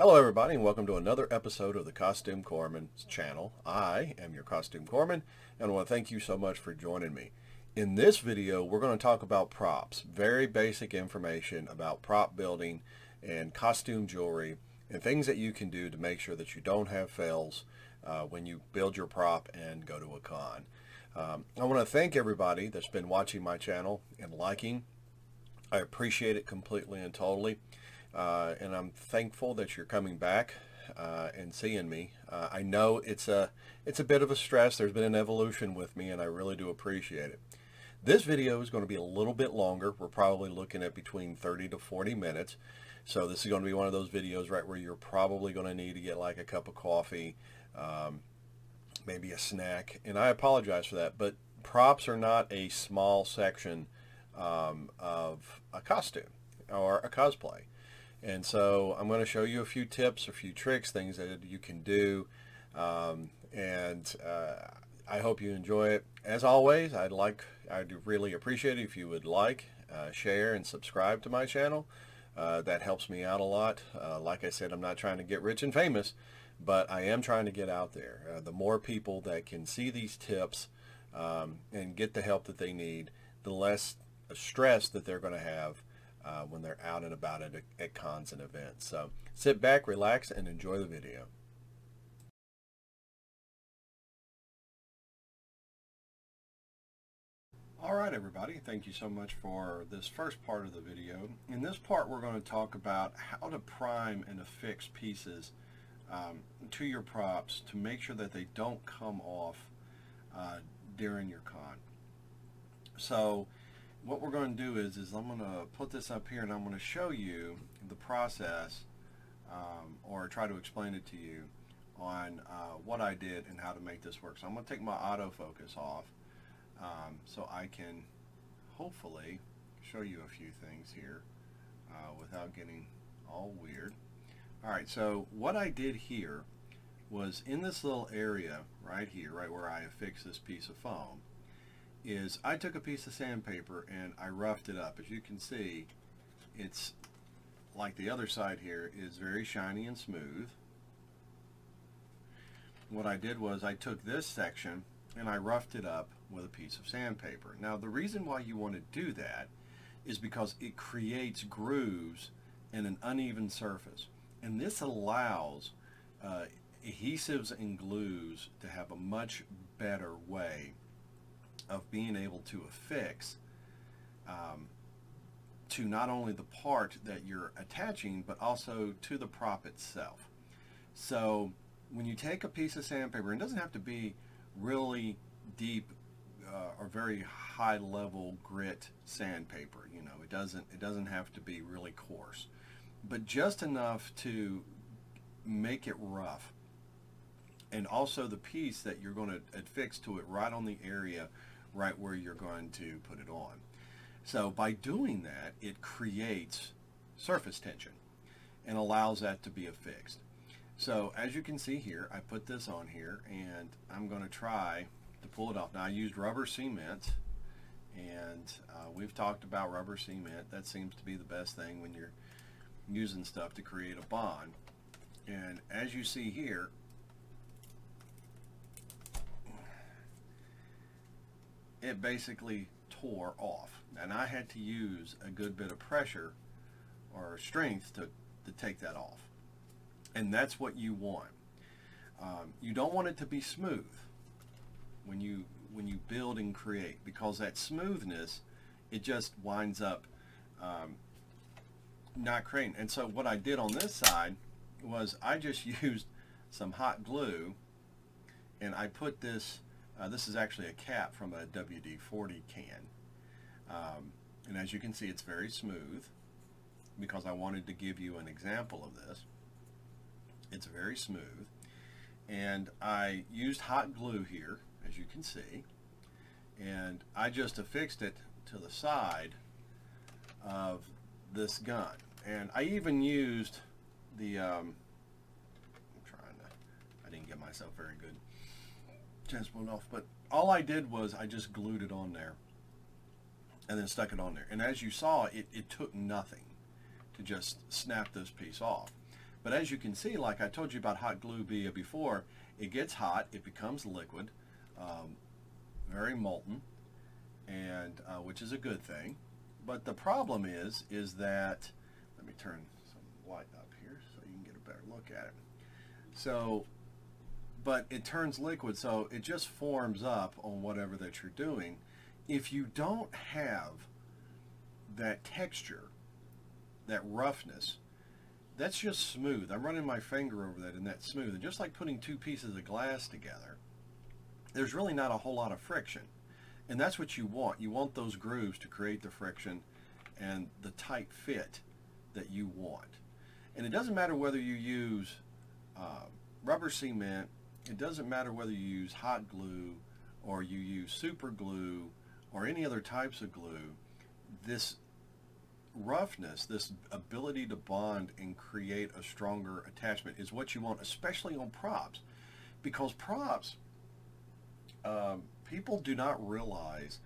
Hello everybody and welcome to another episode of the Costume Corpsman's channel. I am your Costume Corpsman and I want to thank you so much for joining me. In this video we're going to talk about props, very basic information about prop building and costume jewelry and things that you can do to make sure that you don't have fails when you build your prop and go to a con. I want to thank everybody that's been watching my channel and liking. I appreciate it completely and totally. And I'm thankful that you're coming back and seeing me. I know it's a bit of a stress. There's been an evolution with me, and I really do appreciate it. This video is going to be a little bit longer. We're probably looking at between 30 to 40 minutes. So this is going to be one of those videos right where you're probably going to need to get like a cup of coffee, maybe a snack. And I apologize for that, but props are not a small section of a costume or a cosplay. And so I'm going to show you a few tips, a few tricks, things that you can do, and I hope you enjoy it. As always, I'd really appreciate it if you would like, share, and subscribe to my channel. That helps me out a lot. Like I said, I'm not trying to get rich and famous, but I am trying to get out there. The more people that can see these tips and get the help that they need, the less stress that they're going to have when they're out and about at cons and events. So sit back, relax, and enjoy the video. All right, everybody, thank you so much for this first part of the video. In this part, we're going to talk about how to prime and affix pieces to your props to make sure that they don't come off during your con. So what we're going to do is I'm going to put this up here and I'm going to show you the process or try to explain it to you on what I did and how to make this work. So I'm going to take my autofocus off so I can hopefully show you a few things here without getting all weird. Alright, so what I did here was in this little area right here, right where I affixed this piece of foam, is I took a piece of sandpaper and I roughed it up. As you can see, it's like the other side here is very shiny and smooth. What I did was I took this section and I roughed it up with a piece of sandpaper. Now the reason why you want to do that is because it creates grooves in an uneven surface, and this allows adhesives and glues to have a much better way of being able to affix to not only the part that you're attaching, but also to the prop itself. So when you take a piece of sandpaper, it doesn't have to be really deep or very high level grit sandpaper. You know, it doesn't have to be really coarse, but just enough to make it rough. And also the piece that you're going to affix to it right on the area right where you're going to put it on. So by doing that, it creates surface tension and allows that to be affixed. So as you can see here, I put this on here and I'm going to try to pull it off. Now I used rubber cement, and we've talked about rubber cement. That seems to be the best thing when you're using stuff to create a bond. And as you see here, it basically tore off, and I had to use a good bit of pressure or strength to take that off. And that's what you want. You don't want it to be smooth when you build and create, because that smoothness, it just winds up not creating. And so what I did on this side was I just used some hot glue, and I put this this is actually a cap from a WD-40 can. And as you can see, it's very smooth because I wanted to give you an example of this. It's very smooth. And I used hot glue here, as you can see. And I just affixed it to the side of this gun. And I even used the, I didn't get myself very good chance to pull it off, but all I did was I just glued it on there and then stuck it on there. And as you saw, it took nothing to just snap this piece off. But as you can see, like I told you about hot glue before, it gets hot, it becomes liquid, very molten, and which is a good thing. But the problem is that, let me turn some light up here so you can get a better look at it. So, but it turns liquid, so it just forms up on whatever that you're doing. If you don't have that texture, that roughness, that's just smooth. I'm running my finger over that and that's smooth. And just like putting two pieces of glass together, there's really not a whole lot of friction. And that's what you want. You want those grooves to create the friction and the tight fit that you want. And it doesn't matter whether you use rubber cement, it doesn't matter whether you use hot glue or you use super glue or any other types of glue. This roughness, this ability to bond and create a stronger attachment is what you want, especially on props. Because props, people do not realize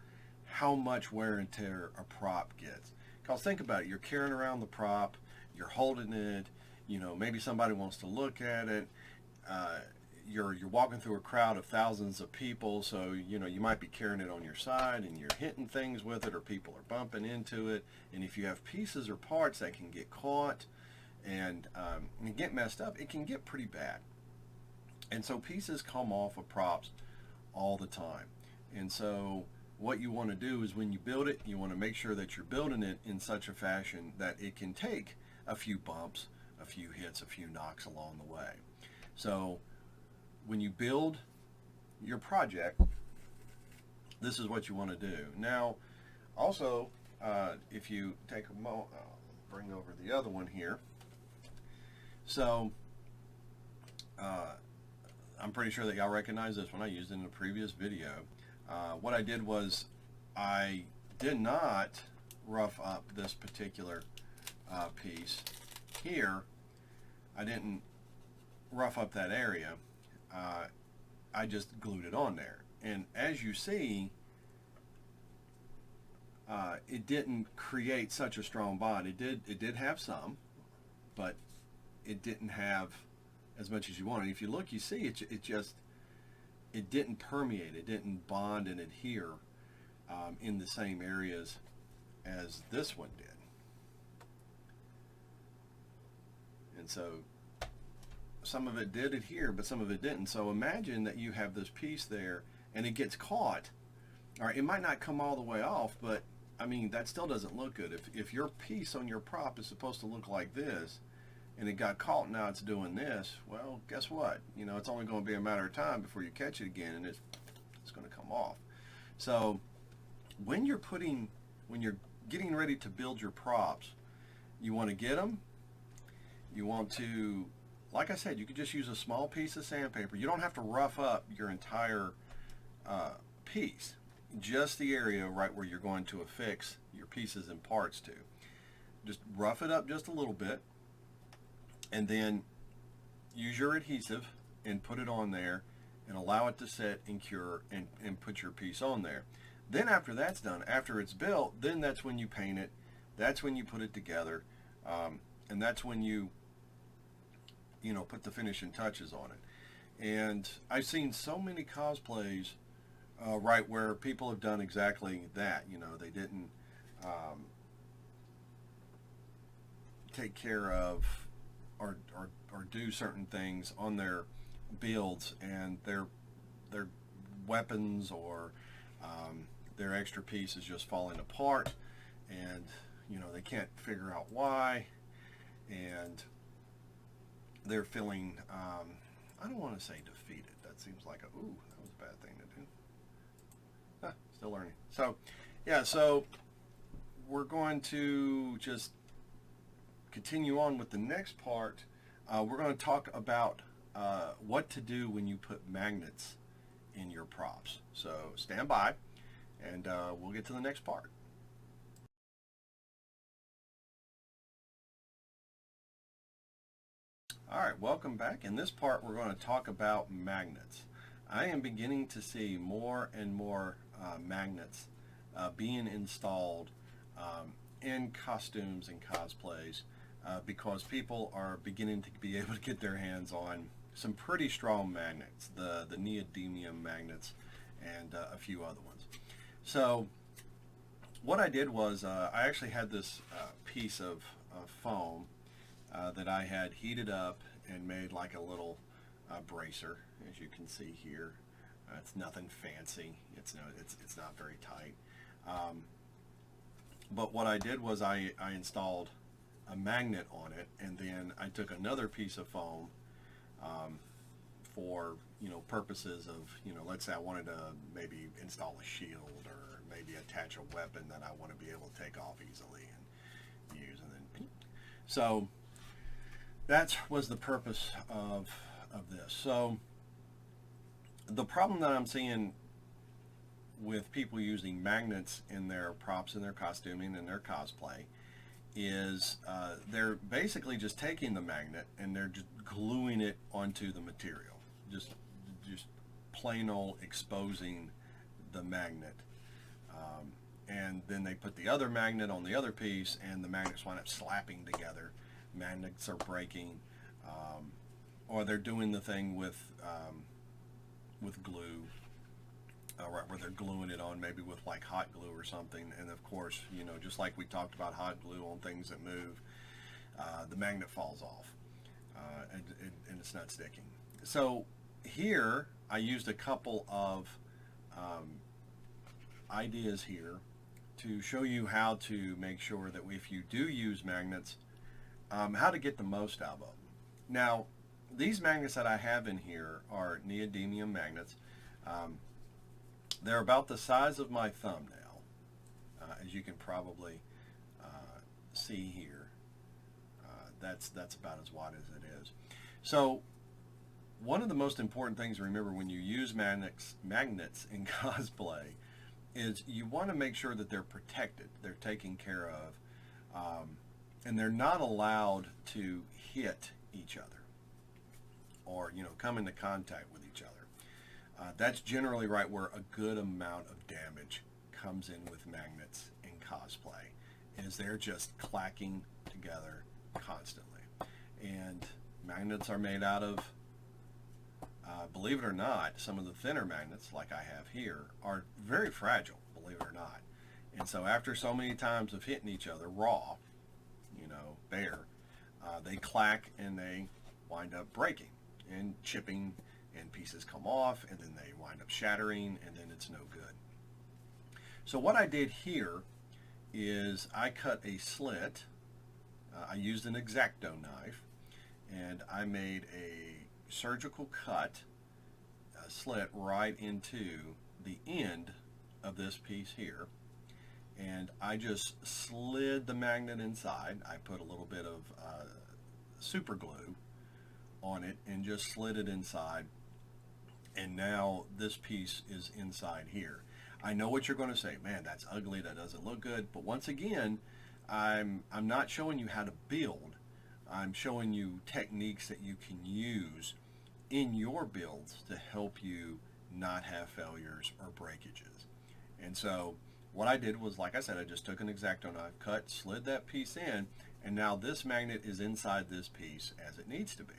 how much wear and tear a prop gets. Because think about it, you're carrying around the prop, you're holding it, you know, maybe somebody wants to look at it, you're walking through a crowd of thousands of people, so you know you might be carrying it on your side and you're hitting things with it, or people are bumping into it, and if you have pieces or parts that can get caught and get messed up, it can get pretty bad. And so pieces come off of props all the time. And so what you want to do is when you build it, you want to make sure that you're building it in such a fashion that it can take a few bumps, a few hits, a few knocks along the way. So when you build your project, this is what you want to do. Now, also, if you take a moment, I'll bring over the other one here. So, I'm pretty sure that y'all recognize this one. I used it in a previous video. What I did was I did not rough up this particular piece here. I didn't rough up that area. I just glued it on there, and as you see, it didn't create such a strong bond. It did have some, but it didn't have as much as you wanted. If you look, you see it didn't permeate, it didn't bond and adhere in the same areas as this one did. And so some of it did adhere, but some of it didn't. So imagine that you have this piece there and it gets caught. All right, it might not come all the way off, but I mean, that still doesn't look good. If your piece on your prop is supposed to look like this and it got caught, now it's doing this, well, guess what? You know, it's only going to be a matter of time before you catch it again and it's going to come off. So when you're getting ready to build your props, you want to get them, you want to, like I said, you could just use a small piece of sandpaper. You don't have to rough up your entire piece, just the area right where you're going to affix your pieces and parts to. Just rough it up just a little bit, and then use your adhesive and put it on there and allow it to set and cure and put your piece on there. Then after that's done, after it's built, then that's when you paint it, that's when you put it together, and that's when you put the finishing touches on it. And I've seen so many cosplays right where people have done exactly that. You know, they didn't take care of or do certain things on their builds, and their weapons or their extra piece is just falling apart, and they can't figure out why, and they're feeling, I don't want to say defeated. That seems like that was a bad thing to do. Still learning. So, yeah, so we're going to just continue on with the next part. We're going to talk about what to do when you put magnets in your props. So stand by, and we'll get to the next part. All right, welcome back. In this part, we're going to talk about magnets. I am beginning to see more and more magnets being installed in costumes and cosplays. because people are beginning to be able to get their hands on some pretty strong magnets, the neodymium magnets, and a few other ones. So what I did was I actually had this piece of foam that I had heated up and made like a little bracer, as you can see here. It's nothing fancy. It's not very tight. But what I did was I installed a magnet on it, and then I took another piece of foam for purposes of let's say I wanted to maybe install a shield or maybe attach a weapon that I want to be able to take off easily and use, and then so that was the purpose of this. So the problem that I'm seeing with people using magnets in their props and their costuming and their cosplay is they're basically just taking the magnet and they're just gluing it onto the material, just plain old exposing the magnet, and then they put the other magnet on the other piece and the magnets wind up slapping together. Magnets are breaking, or they're doing the thing with glue, right, where they're gluing it on maybe with like hot glue or something, and of course just like we talked about hot glue on things that move, the magnet falls off, and it's not sticking. So here I used a couple of ideas here to show you how to make sure that if you do use magnets, how to get the most out of them. Now, these magnets that I have in here are neodymium magnets. They're about the size of my thumbnail, as you can probably see here. That's about as wide as it is. So one of the most important things to remember when you use magnets in cosplay is you want to make sure that they're protected, they're taken care of, and they're not allowed to hit each other or come into contact with each other. That's generally right where a good amount of damage comes in with magnets in cosplay, is they're just clacking together constantly. And magnets are made out of, believe it or not, some of the thinner magnets like I have here are very fragile, believe it or not. And so after so many times of hitting each other raw, bare, they clack and they wind up breaking and chipping, and pieces come off, and then they wind up shattering, and then it's no good. So what I did here is I cut a slit. I used an X-Acto knife, and I made a surgical cut, a slit right into the end of this piece here, and I just slid the magnet inside. I put a little bit of super glue on it and just slid it inside, and now this piece is inside here. I know what you're going to say, man, that's ugly, that doesn't look good, but once again, I'm not showing you how to build. I'm showing you techniques that you can use in your builds to help you not have failures or breakages. And so what I did was, like I said, I just took an X-Acto knife, cut, slid that piece in, and now this magnet is inside this piece as it needs to be.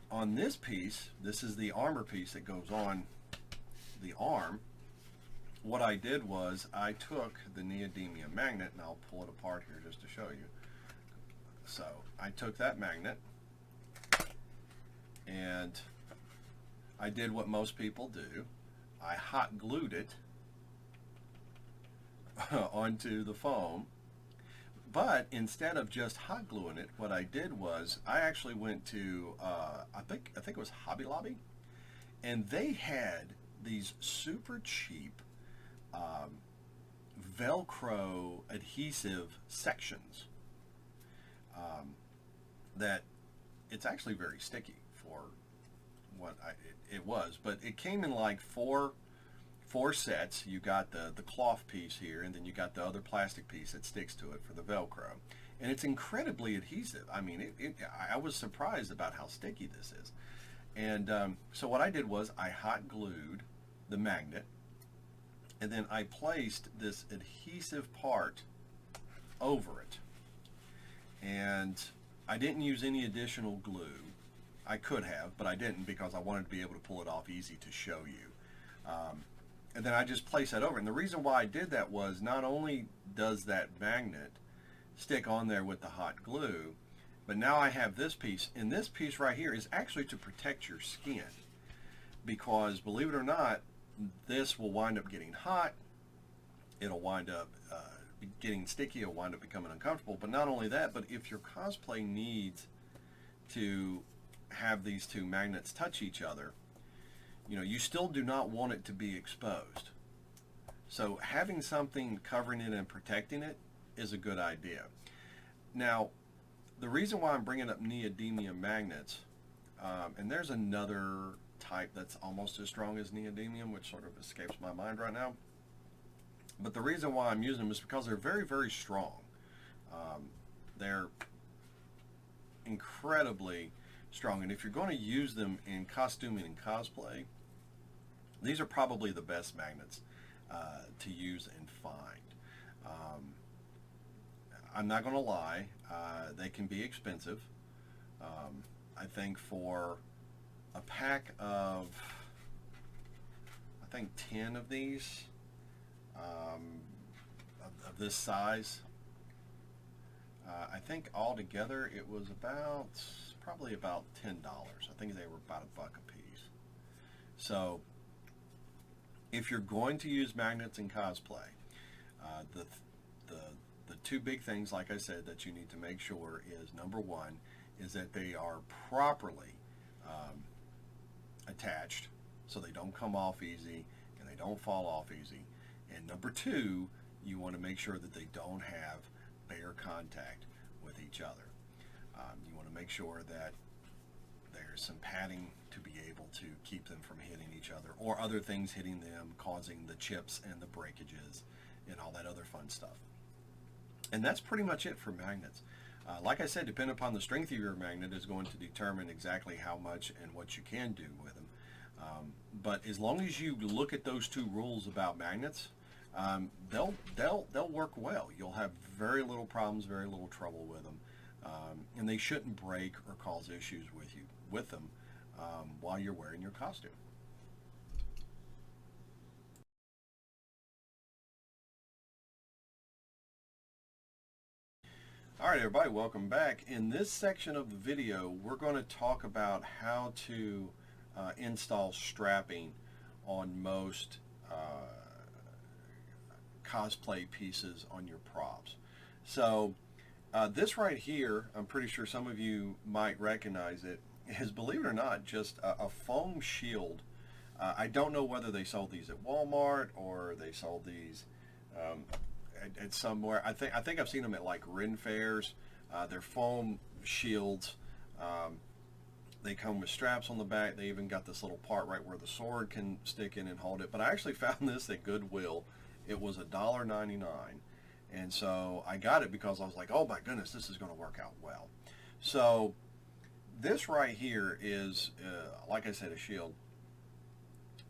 On this piece, this is the armor piece that goes on the arm. What I did was I took the neodymium magnet, and I'll pull it apart here just to show you. So I took that magnet and I did what most people do. I hot glued it onto the foam, but instead of just hot gluing it, what I did was I actually went to I think it was Hobby Lobby, and they had these super cheap Velcro adhesive sections that it's actually very sticky for what it was, but it came in like four sets. You got the cloth piece here, and then you got the other plastic piece that sticks to it for the Velcro, and it's incredibly adhesive. I mean, I was surprised about how sticky this is. And so what I did was I hot glued the magnet, and then I placed this adhesive part over it. And I didn't use any additional glue. I could have, but I didn't because I wanted to be able to pull it off easy to show you. And then I just place that over. And the reason why I did that was not only does that magnet stick on there with the hot glue, but now I have this piece, and this piece right here is actually to protect your skin, because believe it or not, this will wind up getting hot, it'll wind up getting sticky, it'll wind up becoming uncomfortable. But not only that, but if your cosplay needs to have these two magnets touch each other, you still do not want it to be exposed. So having something covering it and protecting it is a good idea. Now, the reason why I'm bringing up neodymium magnets, and there's another type that's almost as strong as neodymium, which sort of escapes my mind right now. But the reason why I'm using them is because they're very, very strong. They're incredibly strong, and if you're going to use them in costuming and cosplay, these are probably the best magnets to use and find. I'm not going to lie, they can be expensive. I think for a pack of, 10 of these, of this size, I think altogether it was probably about $10. I think they were about $1 a piece. So if you're going to use magnets in cosplay, the two big things, like I said, that you need to make sure is, number one, is that they are properly attached so they don't come off easy and they don't fall off easy. And number two, you want to make sure that they don't have bare contact with each other. You want to make sure that there's some padding to be able to keep them from hitting each other, or other things hitting them, causing the chips and the breakages and all that other fun stuff. And that's pretty much it for magnets. Like I said, depending upon the strength of your magnet is going to determine exactly how much and what you can do with them. But as long as you look at those two rules about magnets, they'll work well. You'll have very little problems, very little trouble with them, and they shouldn't break or cause issues with them while you're wearing your costume. All right, everybody, welcome back. In this section of the video, we're going to talk about how to install strapping on most cosplay pieces on your props. So this right here, I'm pretty sure some of you might recognize it, is, believe it or not, just a foam shield. I don't know whether they sold these at Walmart or they sold these at somewhere. I think I've seen them at like Ren fairs. They're foam shields. They come with straps on the back. They even got this little part right where the sword can stick in and hold it. But I actually found this at Goodwill. It was $1.99, and so I got it because I was like, oh my goodness, this is going to work out well. So this right here is, like I said, a shield.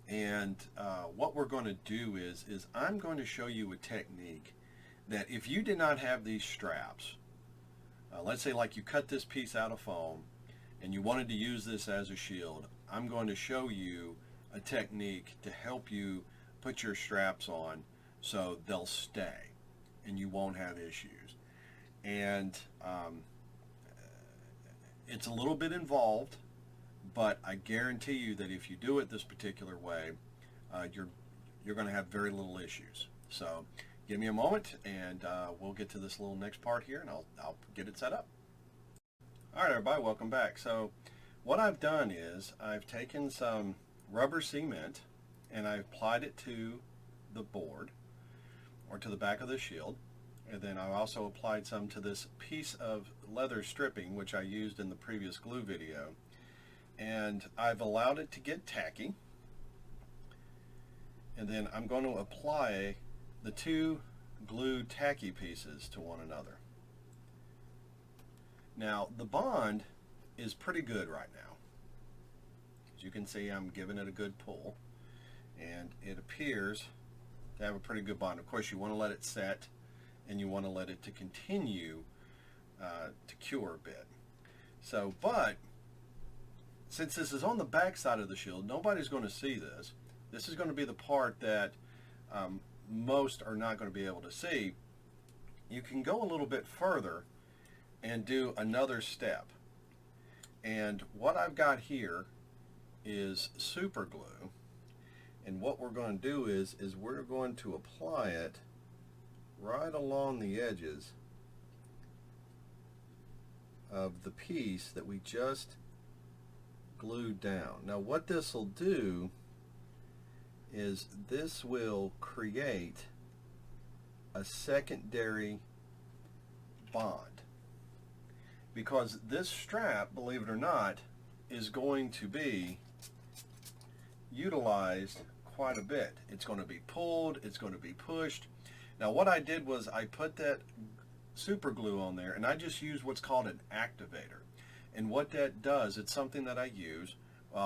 And what we're going to do is I'm going to show you a technique that if you did not have these straps, let's say like you cut this piece out of foam and you wanted to use this as a shield, I'm going to show you a technique to help you put your straps on so they'll stay and you won't have issues. And it's a little bit involved, but I guarantee you that if you do it this particular way, you're going to have very little issues. So give me a moment and we'll get to this little next part here, and I'll get it set up. All right, everybody, welcome back. So what I've done is I've taken some rubber cement and I've applied it to the board or to the back of the shield, and then I've also applied some to this piece of leather stripping which I used in the previous glue video, and I've allowed it to get tacky, and then I'm going to apply the two glue tacky pieces to one another. Now the bond is pretty good right now. As you can see, I'm giving it a good pull and it appears to have a pretty good bond. Of course, you want to let it set and you want to let it to continue to cure a bit. So, but since this is on the back side of the shield, nobody's going to see this. This is going to be the part that most are not going to be able to see. You can go a little bit further and do another step. And what I've got here is super glue. And what we're going to do is we're going to apply it right along the edges of the piece that we just glued down. Now what this will do is this will create a secondary bond, because this strap, believe it or not, is going to be utilized quite a bit. It's going to be pulled, it's going to be pushed. Now what I did was I put that super glue on there, and I just used what's called an activator. And what that does, it's something that I use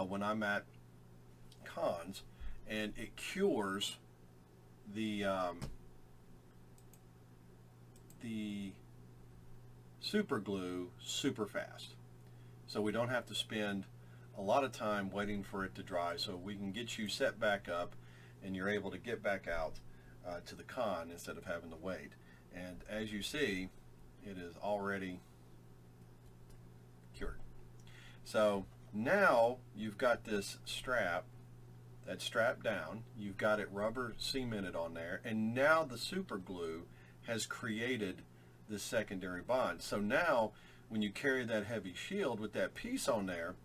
when I'm at cons, and it cures the super glue super fast. So we don't have to spend a lot of time waiting for it to dry, so we can get you set back up and you're able to get back out to the con instead of having to wait. And as you see, it is already cured. So now you've got this strap that's strapped down, you've got it rubber cemented on there, and now the super glue has created this secondary bond. So now when you carry that heavy shield with that piece on there,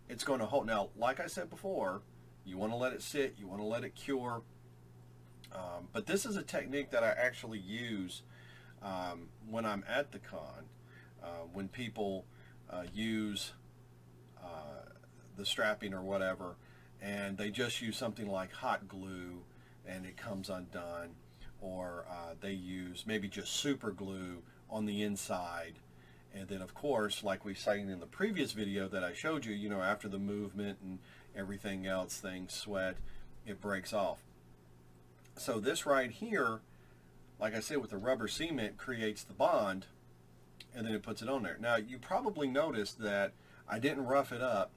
it's going to hold. Now, like I said before, you want to let it sit, you want to let it cure. But this is a technique that I actually use when I'm at the con, when people use the strapping or whatever, and they just use something like hot glue and it comes undone, or they use maybe just super glue on the inside. And then of course, like we saying in the previous video that I showed you, you know, after the movement and everything else, things sweat, it breaks off. So this right here, like I said, with the rubber cement, creates the bond, and then it puts it on there. Now you probably noticed that I didn't rough it up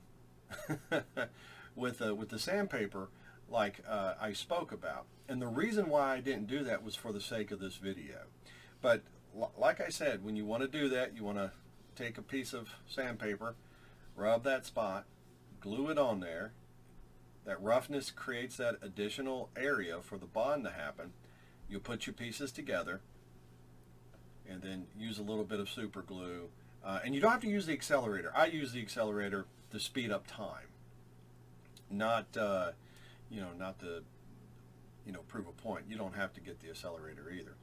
with the sandpaper like I spoke about. And the reason why I didn't do that was for the sake of this video. But like I said, when you want to do that, you want to take a piece of sandpaper, rub that spot, glue it on there. That roughness creates that additional area for the bond to happen. You'll put your pieces together and then use a little bit of super glue. And you don't have to use the accelerator. I use the accelerator to speed up time, not not to prove a point. You don't have to get the accelerator either.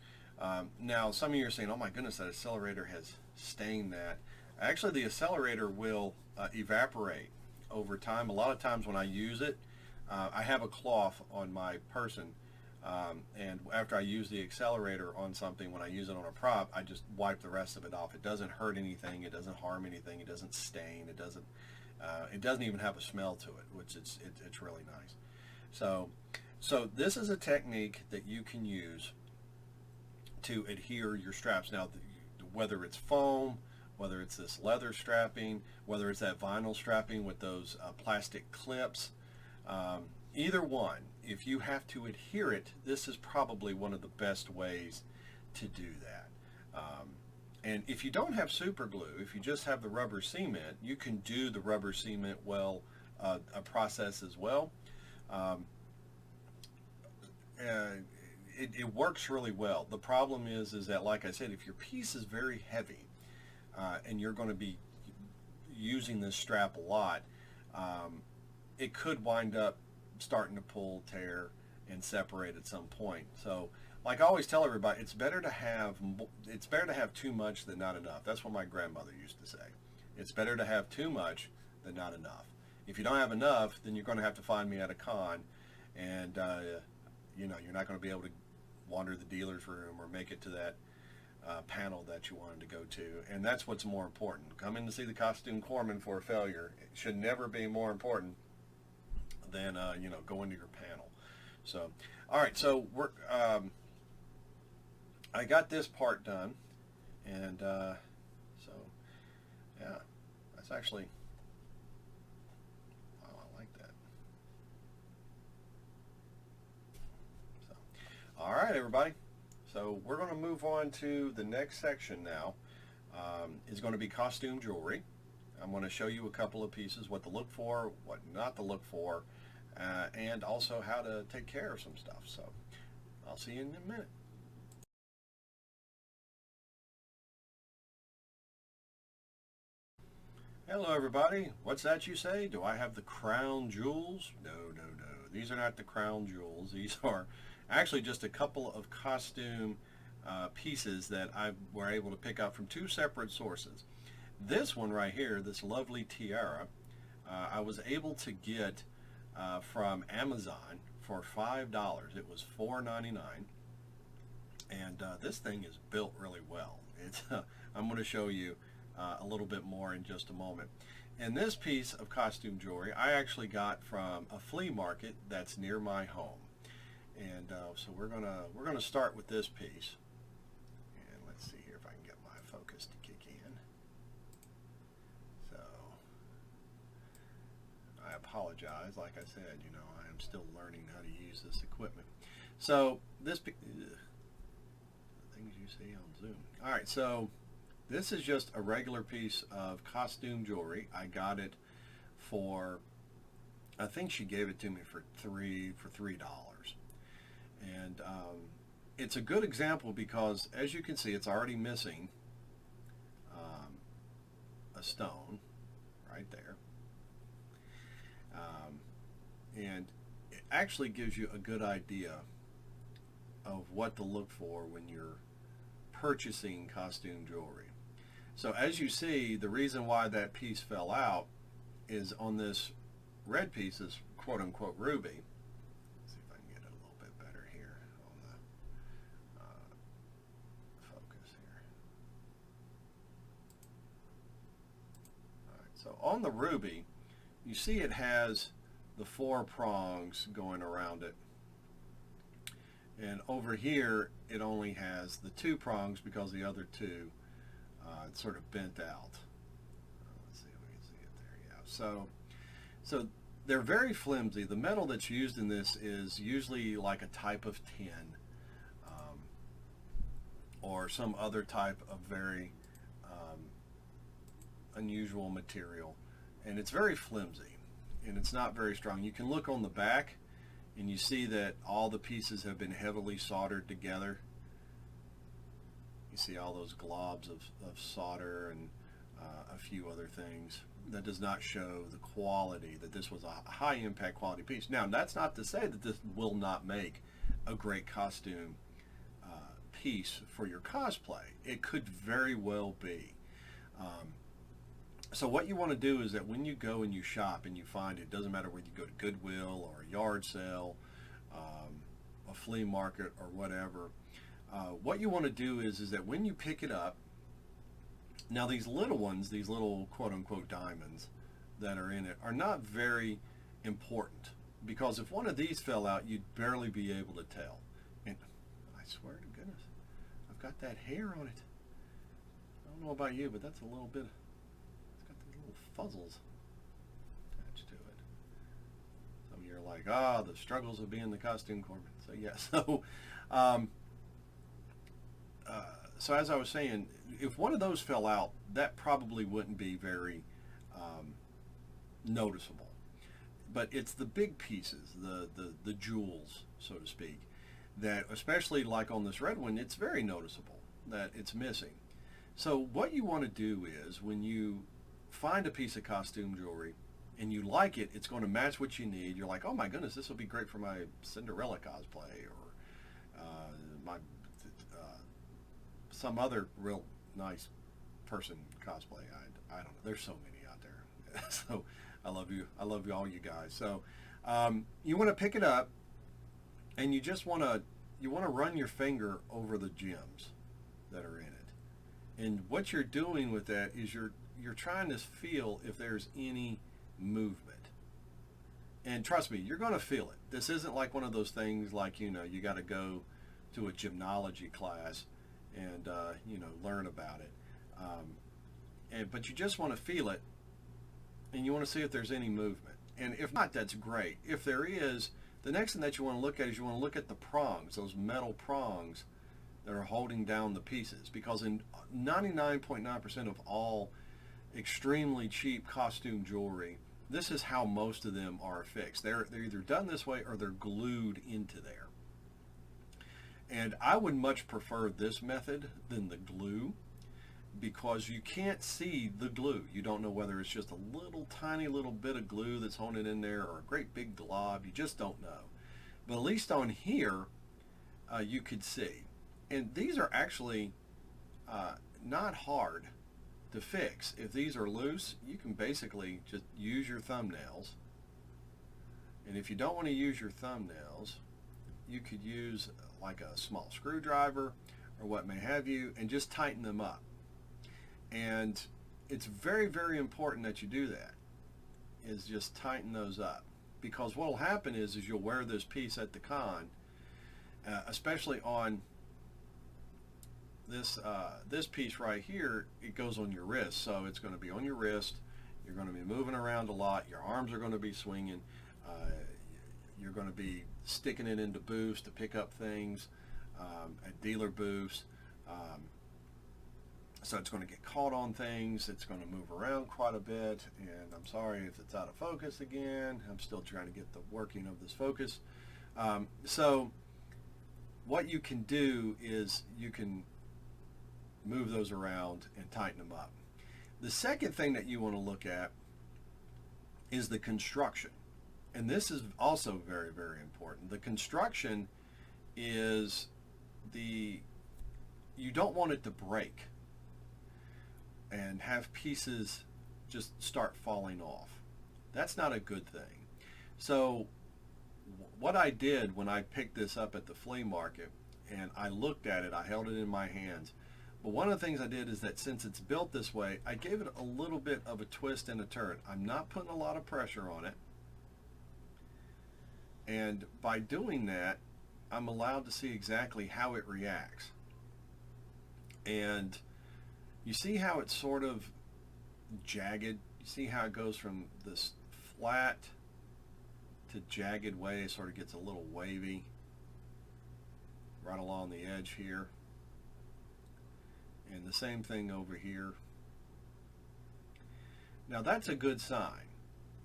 Now some of you are saying, oh my goodness, that accelerator has stained that. Actually, the accelerator will evaporate over time. A lot of times when I use it, I have a cloth on my person, and after I use the accelerator on something, when I use it on a prop, I just wipe the rest of it off. It doesn't hurt anything, it doesn't harm anything, it doesn't stain, it doesn't even have a smell to it, which it's really nice. So this is a technique that you can use to adhere your straps. Now, whether it's foam, whether it's this leather strapping, whether it's that vinyl strapping with those plastic clips, either one, if you have to adhere it, this is probably one of the best ways to do that. And if you don't have super glue, if you just have the rubber cement, you can do the rubber cement a process as well. It works really well. The problem is that, like I said, if your piece is very heavy and you're going to be using this strap a lot, it could wind up starting to pull, tear, and separate at some point. So, like I always tell everybody, it's better to have too much than not enough. That's what my grandmother used to say. It's better to have too much than not enough. If you don't have enough, then you're going to have to find me at a con, and you're not going to be able to wander the dealer's room or make it to that panel that you wanted to go to. And that's what's more important. Coming to see the Costume Corpsman for a failure, it should never be more important than going to your panel. So, all right, so we're I got this part done, and Yeah, that's actually, oh, I like that. So, all right, everybody. So we're going to move on to the next section now. Is going to be costume jewelry. I'm going to show you a couple of pieces, what to look for, what not to look for, and also how to take care of some stuff. So I'll see you in a minute. Hello everybody. What's that you say? Do I have the crown jewels? No, no, no. These are not the crown jewels. These are actually just a couple of costume pieces that I were able to pick up from two separate sources. This one right here, this lovely tiara, I was able to get from Amazon for $5. It was $4.99, and this thing is built really well. It's I'm going to show you a little bit more in just a moment. And this piece of costume jewelry I actually got from a flea market that's near my home. And so we're gonna start with this piece. And let's see here if I can get my focus to kick in. So I apologize. Like I said, you know, I am still learning how to use this equipment. So this things you see on Zoom. All right, so this is just a regular piece of costume jewelry. I got it for, I think she gave it to me for $3. And it's a good example because, as you can see, it's already missing a stone right there. And it actually gives you a good idea of what to look for when you're purchasing costume jewelry. So as you see, the reason why that piece fell out is on this red piece, is quote-unquote ruby. Let's see if I can get it a little bit better here on the focus here. All right, so on the ruby, you see it has the 4 prongs going around it. And over here, it only has the 2 prongs because the other 2 it's sort of bent out. Let's see if we can see it there. Yeah. So they're very flimsy. The metal that's used in this is usually like a type of tin or some other type of very unusual material, and it's very flimsy and it's not very strong. You can look on the back and you see that all the pieces have been heavily soldered together. You see all those globs of solder and a few other things. That does not show the quality, that this was a high impact quality piece. Now, that's not to say that this will not make a great costume piece for your cosplay. It could very well be. So what you want to do is that when you go and you shop and you find it, doesn't matter whether you go to Goodwill or a yard sale, a flea market or whatever, what you want to do is that when you pick it up, now these little ones, these little quote-unquote diamonds that are in it are not very important, because if one of these fell out, you'd barely be able to tell. And I swear to goodness, I've got that hair on it. I don't know about you, but that's a little bit, it's got these little fuzzles attached to it. Some of you are like, ah, the struggles of being the costume corpsman. So yeah, so as I was saying, if one of those fell out, that probably wouldn't be very noticeable. But it's the big pieces, the jewels, so to speak, that, especially like on this red one, it's very noticeable that it's missing. So what you want to do is, when you find a piece of costume jewelry and you like it, it's going to match what you need. You're like, oh my goodness, this will be great for my Cinderella cosplay, or my some other real nice person cosplay. I don't know. There's so many out there. So I love you. I love you, all you guys. So you want to pick it up, and you just want to run your finger over the gems that are in it. And what you're doing with that is you're trying to feel if there's any movement. And trust me, you're going to feel it. This isn't like one of those things like, you got to go to a gymnology class and learn about it. but you just want to feel it, and you want to see if there's any movement. And if not, that's great. If there is, the next thing that you want to look at is you want to look at the prongs, those metal prongs that are holding down the pieces. Because in 99.9% of all extremely cheap costume jewelry, this is how most of them are affixed. They're either done this way or they're glued into there. And I would much prefer this method than the glue, because you can't see the glue. You don't know whether it's just a little tiny little bit of glue that's holding it in there or a great big glob. You just don't know. But at least on here, you could see. And these are actually not hard to fix. If these are loose, you can basically just use your thumbnails. And if you don't want to use your thumbnails, you could use like a small screwdriver or what may have you, and just tighten them up. And it's very, very important that you do that, is just tighten those up. Because what will happen is you'll wear this piece at the con, especially on this piece right here. It goes on your wrist, so it's going to be on your wrist. You're going to be moving around a lot. Your arms are going to be swinging. You're going to be sticking it into booths to pick up things at dealer booths. So it's going to get caught on things. It's going to move around quite a bit. And I'm sorry if it's out of focus again. I'm still trying to get the working of this focus. So what you can do is you can move those around and tighten them up. The second thing that you want to look at is the construction. And this is also very, very important. The construction is you don't want it to break and have pieces just start falling off. That's not a good thing. So what I did when I picked this up at the flea market and I looked at it, I held it in my hands. But one of the things I did is that since it's built this way, I gave it a little bit of a twist and a turn. I'm not putting a lot of pressure on it. And by doing that, I'm allowed to see exactly how it reacts. And you see how it's sort of jagged? You see how it goes from this flat to jagged way. It sort of gets a little wavy right along the edge here. And the same thing over here. Now that's a good sign,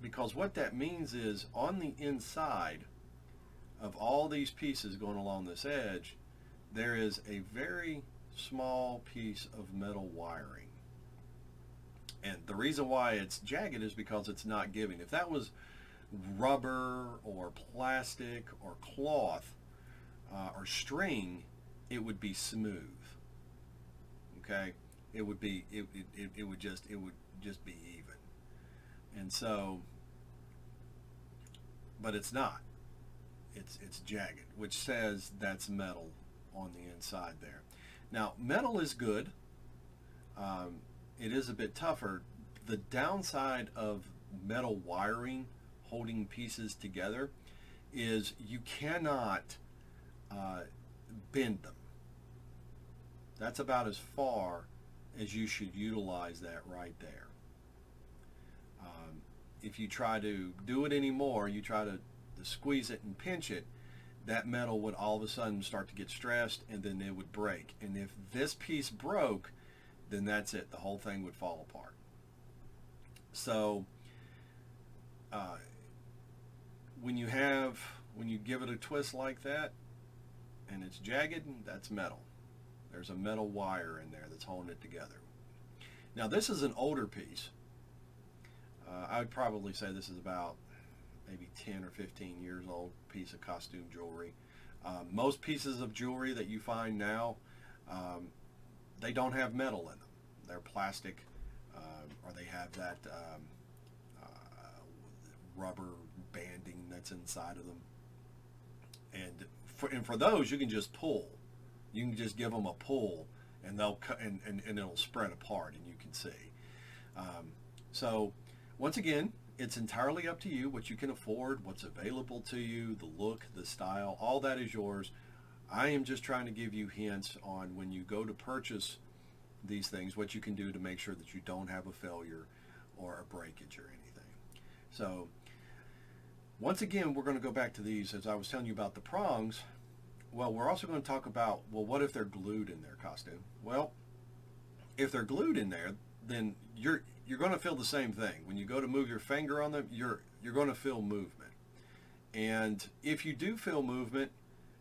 because what that means is on the inside of all these pieces going along this edge, there is a very small piece of metal wiring. And the reason why it's jagged is because it's not giving. If that was rubber or plastic or cloth or string, it would be smooth. Okay, it would just be even. And so, but it's not. It's jagged, which says that's metal on the inside there. Now, metal is good. It is a bit tougher. The downside of metal wiring holding pieces together is you cannot bend them. That's about as far as you should utilize that right there. If you try to do it anymore, you try to squeeze it and pinch it, that metal would all of a sudden start to get stressed, and then it would break. And if this piece broke, then that's it. The whole thing would fall apart. So when you give it a twist like that and it's jagged, that's metal. There's a metal wire in there that's holding it together. Now this is an older piece. I would probably say this is about maybe 10 or 15 years old piece of costume jewelry. Most pieces of jewelry that you find now, they don't have metal in them. They're plastic, or they have that rubber banding that's inside of them. And for those, you can just pull. You can just give them a pull, and they'll and it'll spread apart, and you can see. So once again, it's entirely up to you what you can afford, what's available to you, the look, the style, all that is yours. I am just trying to give you hints on when you go to purchase these things, what you can do to make sure that you don't have a failure or a breakage or anything. So once again, we're going to go back to these, as I was telling you about the prongs. Well, we're also going to talk about, well, what if they're glued in their costume? Well, if they're glued in there, then you're going to feel the same thing. When you go to move your finger on them, you're going to feel movement. And if you do feel movement,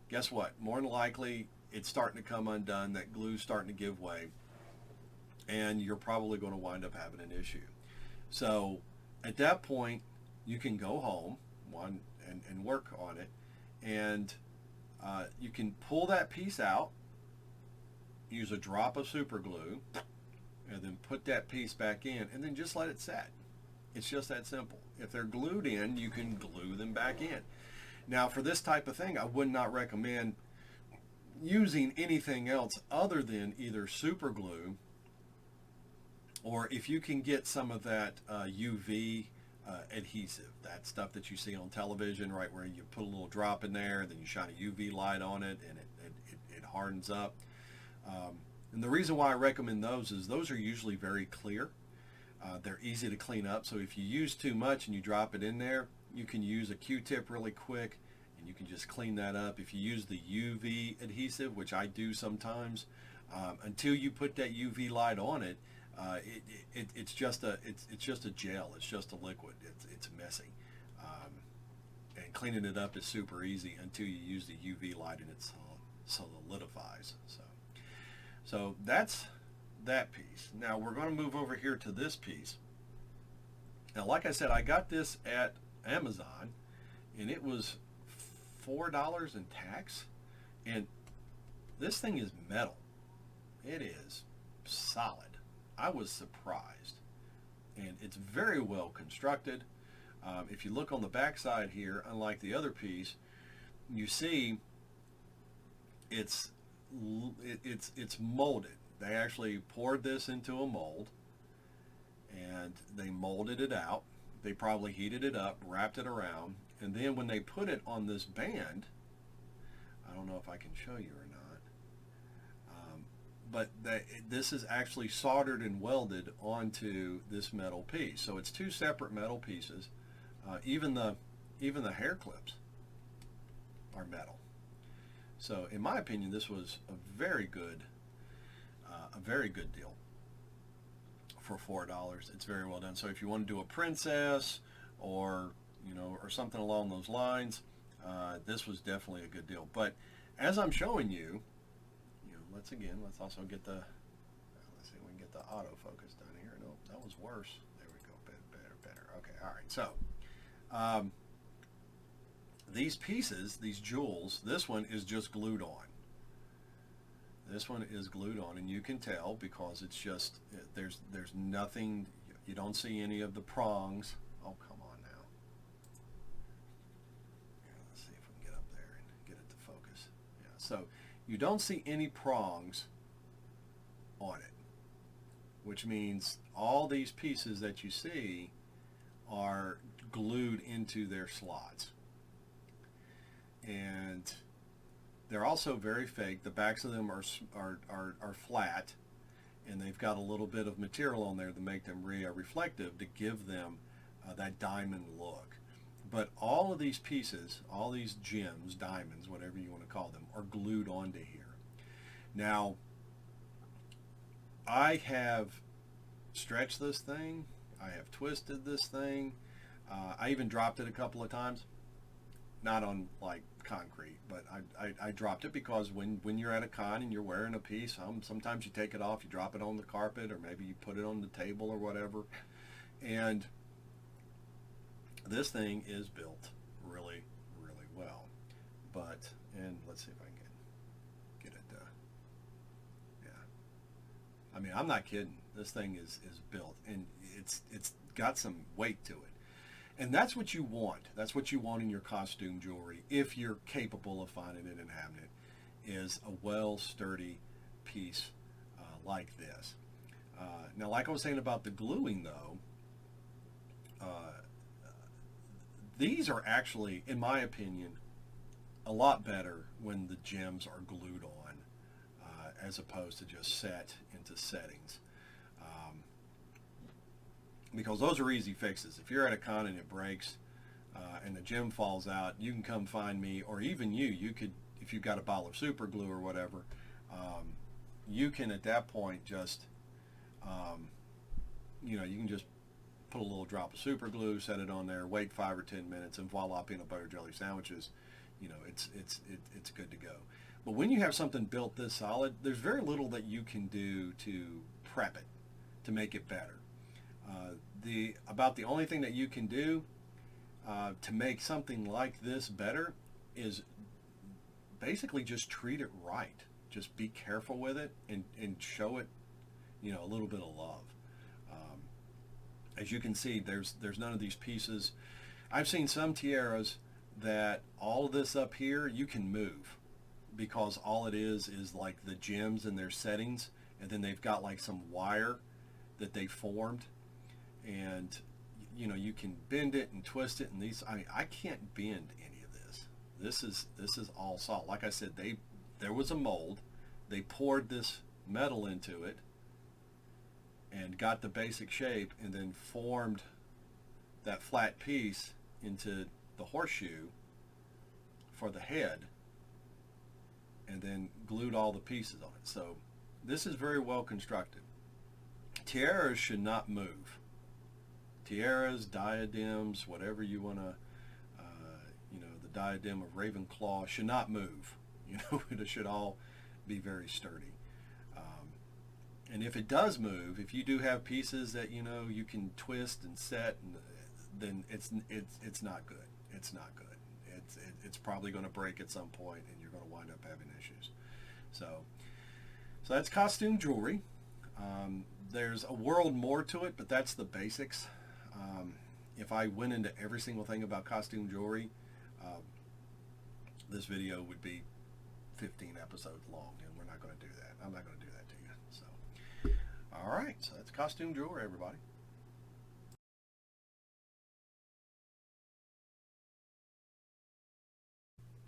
guess what? More than likely, it's starting to come undone. That glue's starting to give way, and you're probably going to wind up having an issue. So at that point, you can go home and work on it, and you can pull that piece out, use a drop of super glue, and then put that piece back in, and then just let it set. It's just that simple. If they're glued in, you can glue them back in. Now, for this type of thing, I would not recommend using anything else other than either super glue, or if you can get some of that UV adhesive, that stuff that you see on television, right, where you put a little drop in there, then you shine a UV light on it, and it hardens up. And the reason why I recommend those is those are usually very clear. They're easy to clean up, so if you use too much and you drop it in there, you can use a Q-tip really quick, and you can just clean that up. If you use the UV adhesive, which I do sometimes, until you put that UV light on it, it's just a gel. It's just a liquid. It's messy, and cleaning it up is super easy until you use the UV light and it solidifies. So that's that piece. Now we're going to move over here to this piece. Now, like I said, I got this at Amazon, and it was $4 in tax, and this thing is metal. It is solid. I was surprised, and it's very well constructed. If you look on the back side here, unlike the other piece, you see it's molded. They actually poured this into a mold, and they molded it out. They probably heated it up, wrapped it around, and then when they put it on this band, I don't know if I can show you or not, but this is actually soldered and welded onto this metal piece. So it's two separate metal pieces. Even the hair clips are metal. So in my opinion, this was a very good deal for $4. It's very well done. So if you want to do a princess or or something along those lines, this was definitely a good deal. But as I'm showing you, let's also get the, let's see if we can get the autofocus done here. No, that was worse. There we go. Better. Okay, all right. So these pieces, these jewels, this one is just glued on. This one is glued on, and you can tell because it's just, there's nothing, you don't see any of the prongs. Oh, come on now. Let's see if we can get up there and get it to focus. Yeah, so you don't see any prongs on it, which means all these pieces that you see are glued into their slots. And they're also very fake. The backs of them are flat, and they've got a little bit of material on there to make them reflective, to give them that diamond look. But all of these pieces, all these gems, diamonds, whatever you want to call them, are glued onto here. Now, I have stretched this thing. I have twisted this thing. I even dropped it a couple of times. Not on like concrete, but I dropped it because when you're at a con and you're wearing a piece, sometimes you take it off, you drop it on the carpet, or maybe you put it on the table or whatever. And this thing is built really, really well. But, and let's see if I can get it yeah. I mean, I'm not kidding. This thing is built, and it's got some weight to it. And that's what you want. That's what you want in your costume jewelry, if you're capable of finding it and having it, is a well sturdy piece like this. Now, like I was saying about the gluing, though, these are actually, in my opinion, a lot better when the gems are glued on as opposed to just set into settings. Because those are easy fixes. If you're at a con and it breaks and the gem falls out, you can come find me, or even you could, if you've got a bottle of super glue or whatever, you can at that point just, you can just put a little drop of super glue, set it on there, wait 5 or 10 minutes, and voila, peanut butter jelly sandwiches. It's good to go. But when you have something built this solid, there's very little that you can do to prep it, to make it better. About the only thing that you can do to make something like this better is basically just treat it right. Just be careful with it and show it, a little bit of love. As you can see, there's none of these pieces. I've seen some tiaras that all of this up here you can move, because all it is like the gems and their settings, and then they've got like some wire that they formed, and you can bend it and twist it, and these, I can't bend any of this. This is all solid. Like I said, there was a mold, they poured this metal into it and got the basic shape, and then formed that flat piece into the horseshoe for the head, and then glued all the pieces on it. So this is very well constructed. Tiaras should not move. Tiaras, diadems, whatever you want to, the diadem of Ravenclaw should not move. It should all be very sturdy. And if it does move, if you do have pieces that you can twist and set, then it's not good. It's not good. It's probably going to break at some point, and you're going to wind up having issues. So that's costume jewelry. There's a world more to it, but that's the basics. If I went into every single thing about costume jewelry, this video would be 15 episodes long, and we're not going to do that. I'm not going to do that to you. So, all right, so that's costume jewelry, everybody.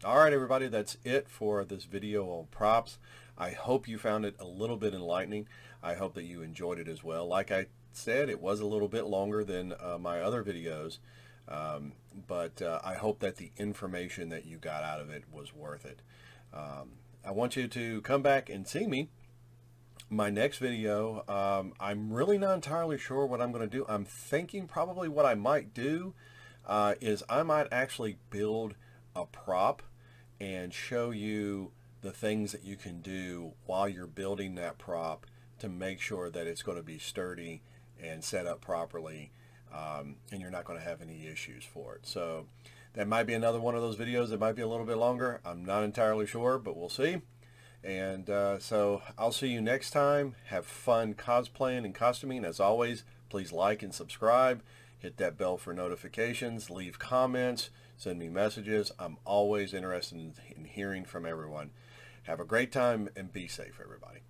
All right, everybody, that's it for this video on props. I hope you found it a little bit enlightening. I hope that you enjoyed it as well. Like I said, it was a little bit longer than my other videos, but I hope that the information that you got out of it was worth it. I want you to come back and see me. My next video, I'm really not entirely sure what I'm going to do. I'm thinking probably what I might do is I might actually build a prop and show you the things that you can do while you're building that prop to make sure that it's going to be sturdy and set up properly, and you're not going to have any issues for it. So that might be another one of those videos that might be a little bit longer. I'm not entirely sure, but we'll see. And so I'll see you next time. Have fun cosplaying and costuming. As always, please like and subscribe. Hit that bell for notifications. Leave comments. Send me messages. I'm always interested in hearing from everyone. Have a great time and be safe, everybody.